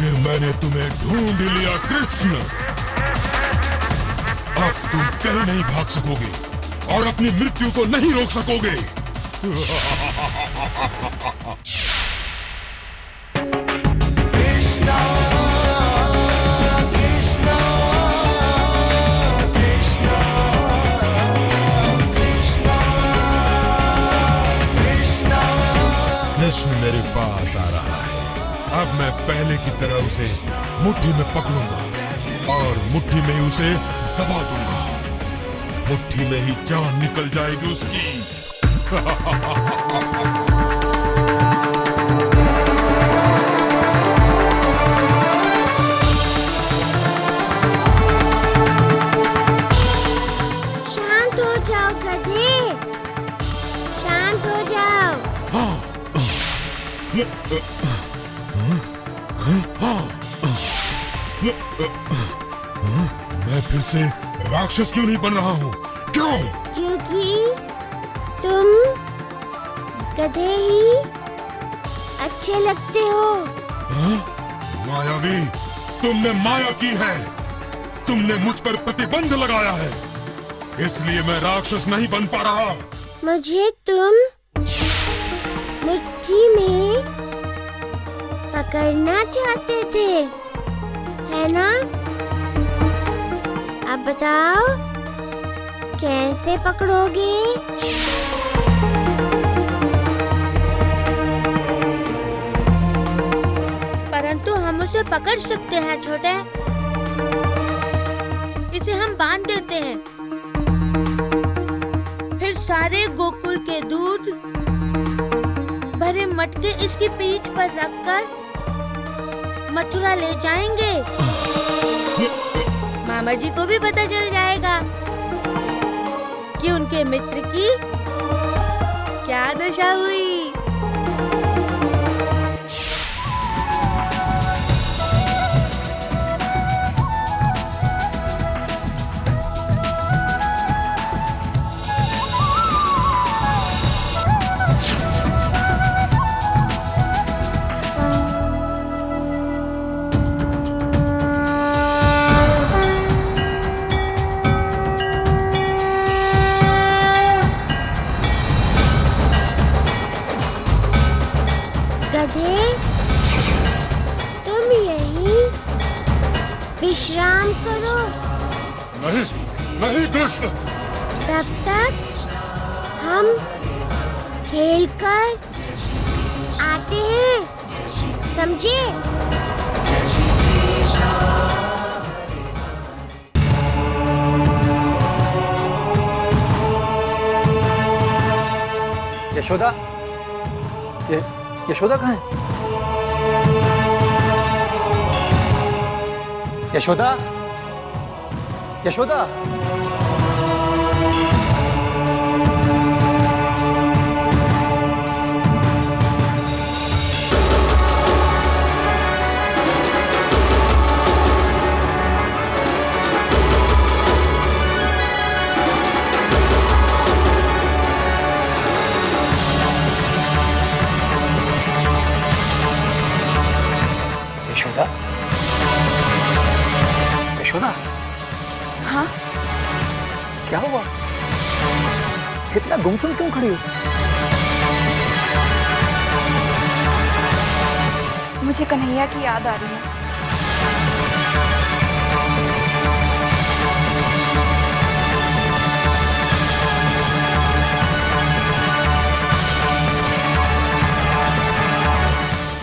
आखिर मैंने तुम्हें ढूंढ लिया कृष्ण। अब तुम कहीं नहीं भाग सकोगे और अपनी मृत्यु को नहीं रोक सकोगे। कृष्ण मेरे पास आ रहा है। अब मैं पहले की तरह उसे मुट्ठी में पकड़ूंगा और मुट्ठी में उसे दबा दूंगा। मुट्ठी में ही जान निकल जाएगी उसकी। शांत हो जाओ गधे, शांत हो जाओ। मैं फिर से राक्षस क्यों नहीं बन रहा हूँ? क्यों? क्योंकि तुम गधे ही अच्छे लगते हो। मायावी, तुमने माया की है। तुमने मुझ पर प्रतिबंध लगाया है, इसलिए मैं राक्षस नहीं बन पा रहा। मुझे तुम मुट्ठी में पकड़ना चाहते थे, है ना? अब बताओ कैसे पकड़ोगे? परंतु हम उसे पकड़ सकते हैं छोटे। इसे हम बांध देते हैं, फिर सारे गोकुल के दूध भरे मटके इसकी पीठ पर रखकर मथुरा ले जाएंगे। मामा जी को भी पता चल जाएगा कि उनके मित्र की क्या दशा हुई। गधे, तुम यहीं विश्राम करो। नहीं, नहीं कृष्ण। तब तक हम खेल कर आते हैं, समझे? यशोदा, यशोदा कहाँ है? यशोदा, यशोदा। यशोदा, यशोदा। हाँ? क्या हुआ? इतना गुमसुम क्यों खड़ी हो? मुझे कन्हैया की याद आ रही है।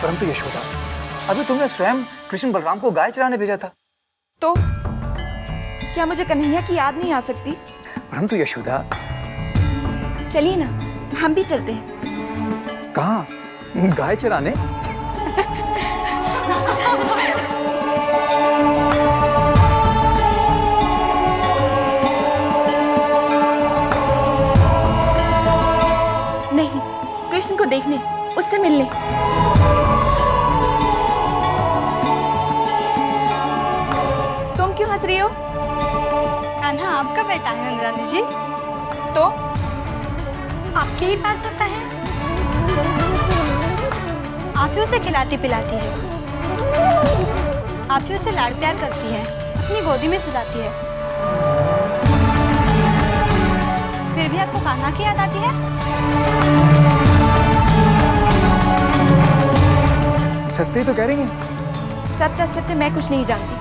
परंतु यशोदा, अभी तुमने स्वयं कृष्ण बलराम को गाय चराने भेजा था। तो क्या मुझे कन्हैया की याद नहीं आ सकती? परंतु यशोदा। चलिए ना, हम भी चलते हैं। कहाँ? गाय चराने? नहीं, कृष्ण को देखने, उससे मिलने। तुम क्यों हंस रही हो? कान्हा आपका बेटा है इंद्राणी जी, तो आपके ही पास आता है। आप ही उसे खिलाती पिलाती है। आप जो उसे लाड़ प्यार करती है, अपनी गोदी में सुलाती है, फिर भी आपको कान्हा की याद आती है? सत्य तो कह रही हैं। सत्य असत्य मैं कुछ नहीं जानती।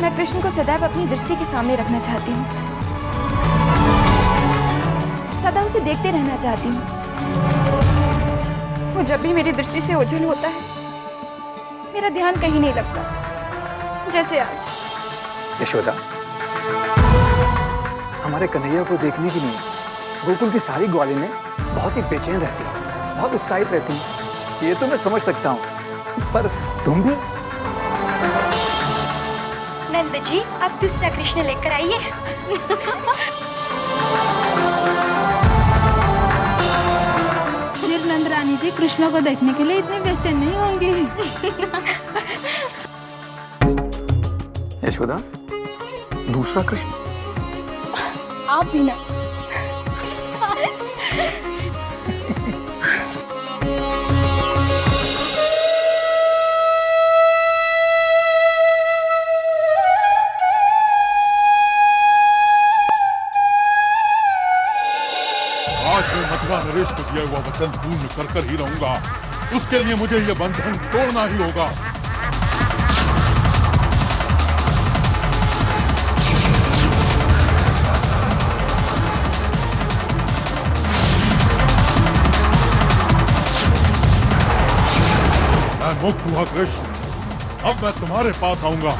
मैं कृष्ण को सदैव अपनी दृष्टि के सामने रखना चाहती हूँ, सदा उसे देखते रहना चाहती हूँ। वो जब भी मेरी दृष्टि से ओझल होता है, मेरा ध्यान कहीं नहीं लगता, जैसे आज। यशोदा, हमारे कन्हैया को देखने के लिए गोकुल की सारी ग्वालिनें बहुत ही बेचैन रहती हैं, बहुत उत्साहित रहती हैं। ये तो मैं समझ सकता हूँ, पर तुम भी? नंद जी, आप दूसरा कृष्ण लेकर आइए। फिर नंद रानी जी कृष्ण को देखने के लिए इतने बेचैन नहीं होंगे। यशोदा, दूसरा कृष्ण? आप भी ना। आज मैं मथुरा नरेश को दिया हुआ वचन पूर्ण कर कर ही रहूंगा। उसके लिए मुझे ये बंधन तोड़ना ही होगा। मैं मुक्त हुआ कृष्ण, अब मैं तुम्हारे पास आऊंगा।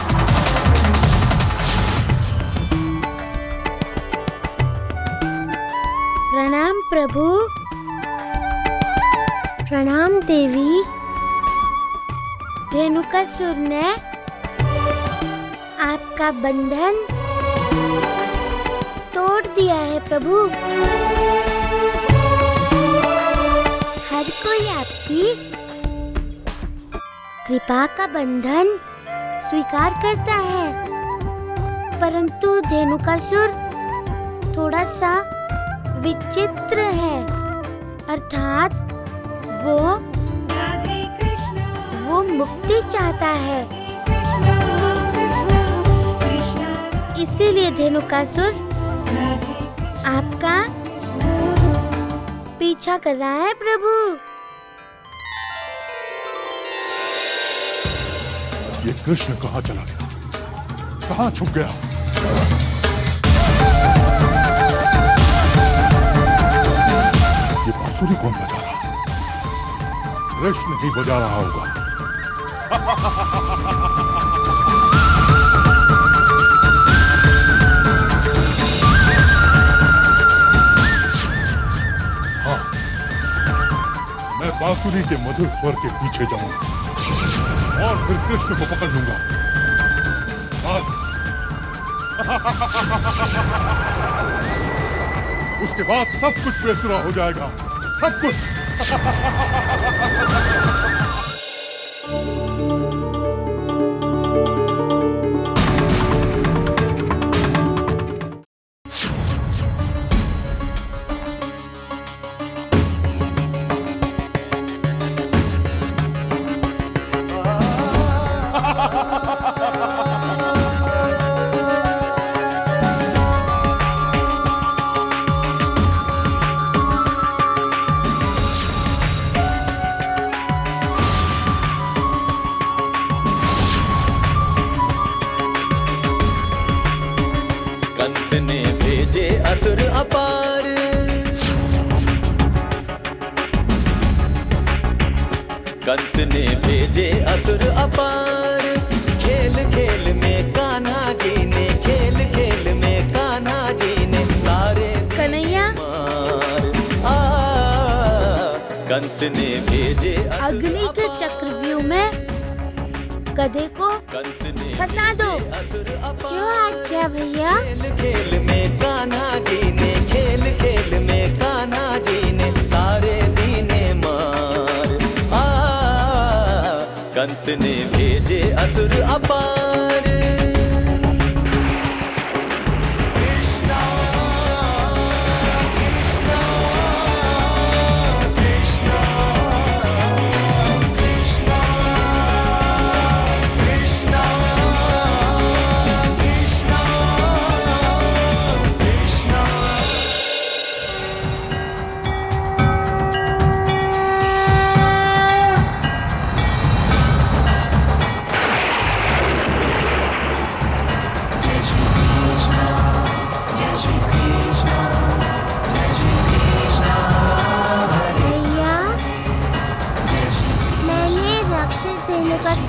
प्रणाम प्रभु। प्रणाम देवी। धेनुकासुर ने आपका बंधन तोड़ दिया है प्रभु। हर कोई आपकी कृपा का बंधन स्वीकार करता है, परंतु धेनुकासुर थोड़ा सा विचित्र है, अर्थात वो मुक्ति चाहता है। इसीलिए धेनुकासुर आपका पीछा कर रहा है प्रभु। ये कृष्ण कहाँ चला गया? कहाँ छुप गया? ये बांसुरी कौन बजा रहा? कृष्ण ही बजा रहा होगा। हाँ, मैं बांसुरी के मधुर स्वर के पीछे जाऊंगा और फिर कृष्ण को पकड़ लूंगा। उसके बाद सब कुछ बेसुरा हो जाएगा, सब कुछ। कंस ने भेजे असुर अपार, कंस ने भेजे असुर अपार। खेल खेल में कान्हा जी ने, खेल खेल में कान्हा जी ने सारे कन्हैया, मार। कंस ने भेजे अग्नि के चक्रव्यूह में गधे को कंस ने फंसा दो। असुर अपार। जो आज्ञा भैया। खेल खेल में कान्हा जी ने, खेल खेल में कान्हा जी ने सारे दीने मार। कंस ने भेजे असुर अपार। कृष्णा कृष्णा कृष्णा कृष्णा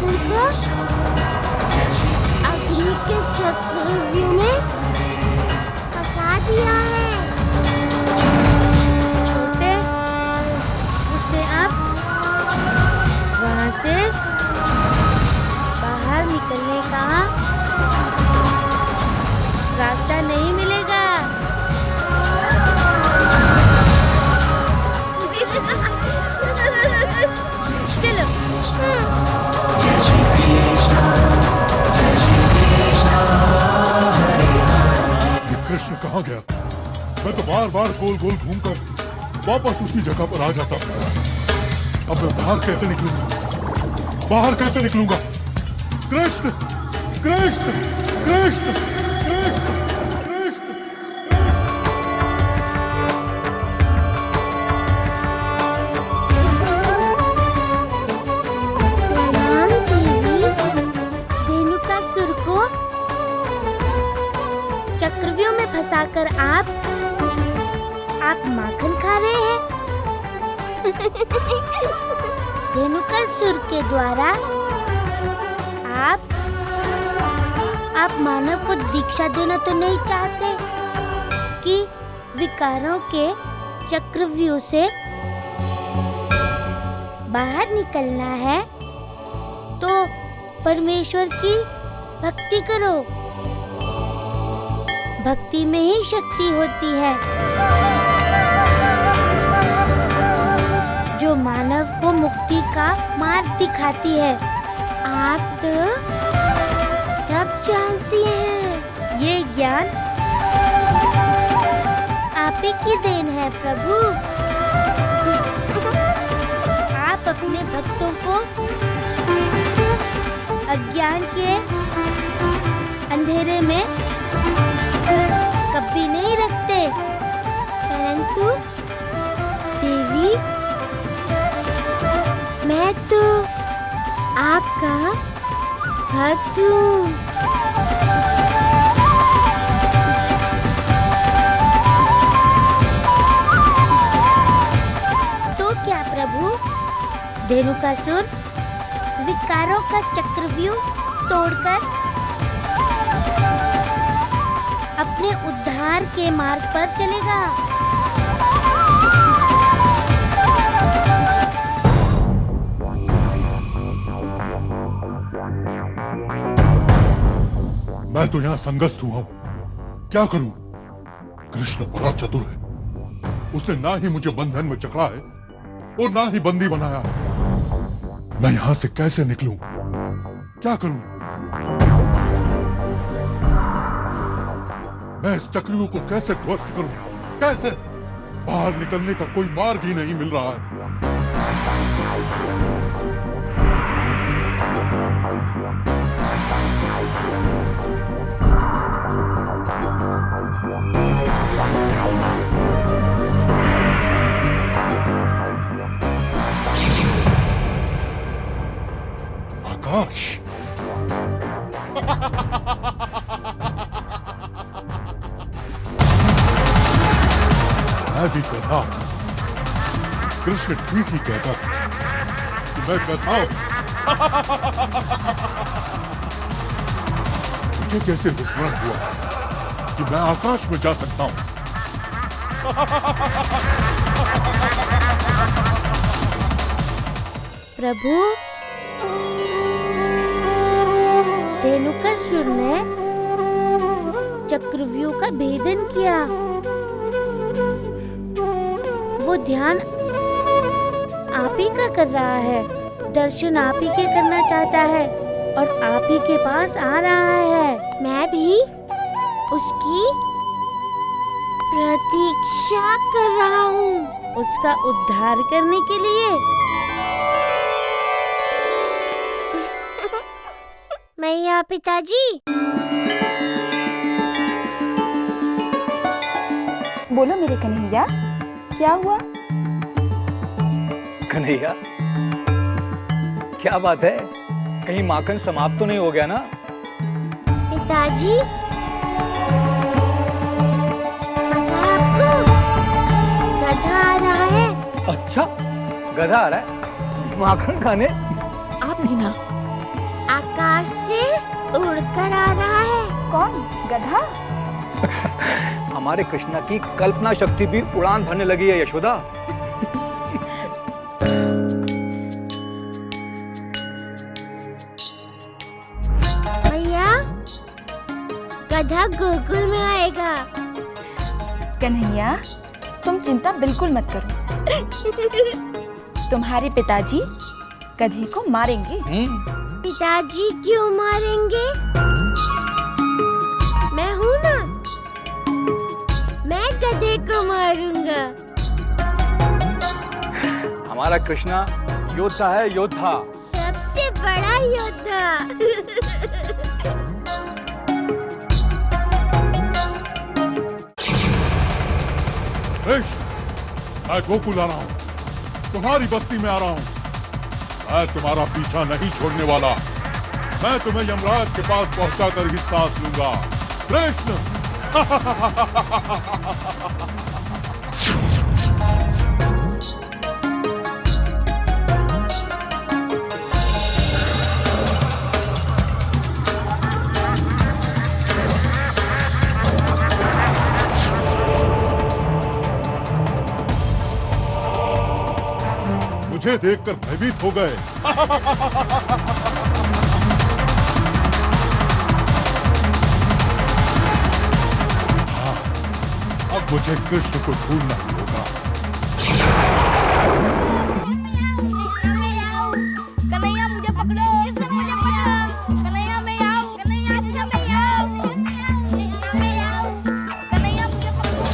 गोकुल को अग्नि के चक्रव्यूह में फंसा दिया है। छोटे, उसे अब वहां से बाहर निकलने का रास्ता नहीं मिलेगा। चलो। ये कृष्ण कहाँ गया? मैं तो बार बार गोल गोल घूमकर वापस उसी जगह पर आ जाता था। अब मैं बाहर कैसे निकलूंगा? बाहर कैसे निकलूंगा? कृष्ण, कृष्ण, कृष्ण, कृष्ण, कृष्ण। प्रणाम देवी। रेणुकासुर को चक्रव्यूह में फंसाकर आप माखन खा रहे हैं। रेणुकासुर के द्वारा आप मानव को दीक्षा देना तो नहीं चाहते कि विकारों के चक्रव्यूह से बाहर निकलना है तो परमेश्वर की भक्ति करो। भक्ति में ही शक्ति होती है जो मानव को मुक्ति का मार्ग दिखाती है। आप तो सब जानती हैं। ये ज्ञान आप ही की देन है प्रभु। आप अपने भक्तों को अज्ञान के अंधेरे में कभी नहीं रखते। परंतु देवी, मैं तो आपका भक्त हूँ। तो क्या प्रभु, रेणुकासुर विकारों का चक्रव्यूह तोड़कर अपने उद्धार के मार्ग पर चलेगा? मैं तो यहाँ संगस्त हुआ हूँ, क्या करूं? कृष्ण बड़ा चतुर है। उसने ना ही मुझे बंधन में जकड़ा है और ना ही बंदी बनाया है। मैं यहाँ से कैसे निकलूं? क्या करूं? मैं इस चक्रव्यूह को कैसे ध्वस्त करूं? कैसे? बाहर निकलने का कोई मार्ग ही नहीं मिल रहा है। आकाश। मैं भी गधा। कृष्ण ठीक ही कहता था कि मैं गधा हूं। मुझे कैसे विस्मरण हुआ कि मैं आकाश में जा सकता हूं। प्रभु, रेणुकासुर ने चक्रव्यूह का भेदन किया। वो ध्यान आप ही का कर रहा है, दर्शन आप ही के करना चाहता है और आप ही के पास आ रहा है। मैं भी उसकी प्रतीक्षा कर रहा हूँ, उसका उद्धार करने के लिए। मैं यहाँ पिताजी। बोलो मेरे कन्हैया, क्या हुआ? कन्हैया, क्या बात है? कहीं माखन समाप्त तो नहीं हो गया ना? पिताजी, आपको गधा आ रहा है। अच्छा, गधा आ रहा है माखन खाने? आप भी ना, आकाश से उड़कर आ रहा है। कौन? गधा? हमारे कृष्णा की कल्पना शक्ति भी उड़ान भरने लगी है यशोदा। भैया, गधा गोकुल में आएगा। कन्हैया, तुम चिंता बिल्कुल मत करो। तुम्हारे पिताजी गधे को मारेंगे। पिताजी क्यों मारेंगे? मैं हूँ ना, मैं गधे को मारूंगा। हमारा कृष्णा योद्धा है, योद्धा। सबसे बड़ा योद्धा। मैं गोकुल आ रहा हूँ, तुम्हारी बस्ती में आ रहा हूँ। मैं तुम्हारा पीछा नहीं छोड़ने वाला। मैं तुम्हें यमराज के पास पहुंचाकर ही साथ लूंगा। कृष्ण। मुझे देखकर भयभीत हो गए। हाँ, अब मुझे कृष्ण को ढूंढना ही होगा। कन्हैया मुझे पकड़ो, कृष्ण मुझे पकड़ो। कन्हैया मैं आऊं, कन्हैया कृष्ण मैं आऊं, कृष्ण मैं आऊं, कन्हैया मुझे पकड़ो।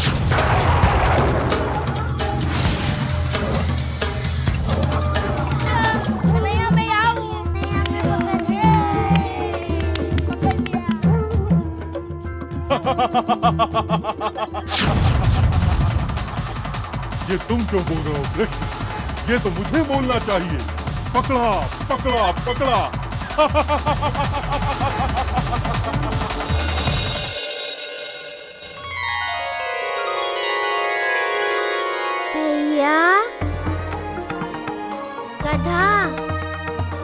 कन्हैया मैं आऊं, ये तुम क्यों बोल रहे हो कृष्ण? ये तो मुझे बोलना चाहिए। पकड़ा पकड़ा पकड़ा। भैया, गधा।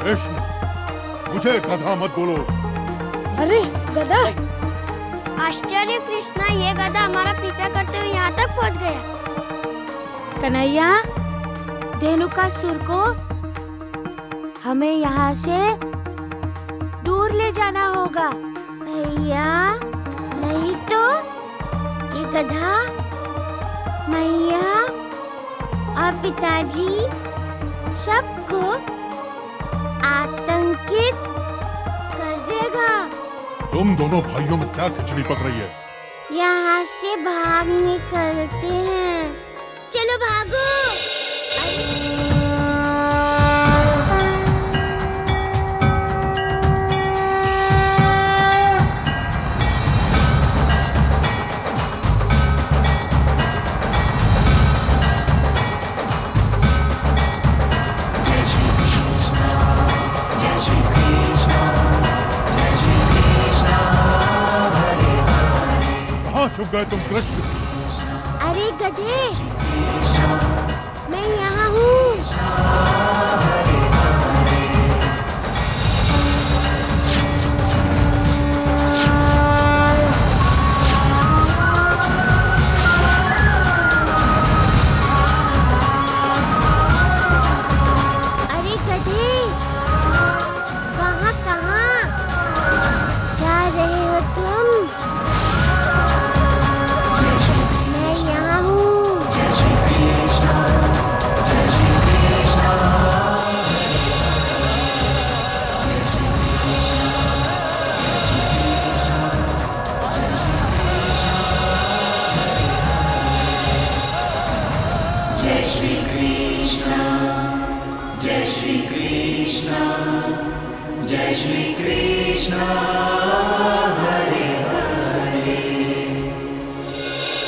कृष्ण, मुझे गधा मत बोलो। अरे गधा! आश्चर्य कृष्णा, ये गधा हमारा पीछा करते हुए यहाँ तक पहुँच गया। कन्हैया, धेनुकासुर को हमें यहाँ से दूर ले जाना होगा। भैया, नहीं तो ये गधा मैया और पिताजी सबको आतंकित कर देगा। तुम दोनों भाइयों में क्या खिचड़ी पक रही है? यहाँ से भाग निकलते हैं। चलो भागो। कहाँ छुप गए तुम कृष्ण? अरे गधे, मैं यहाँ हूँ। अरे गधे, वहाँ कहाँ जा रहे हो तुम? मैं यहाँ हूँ। जय श्री कृष्ण, जय श्री कृष्ण।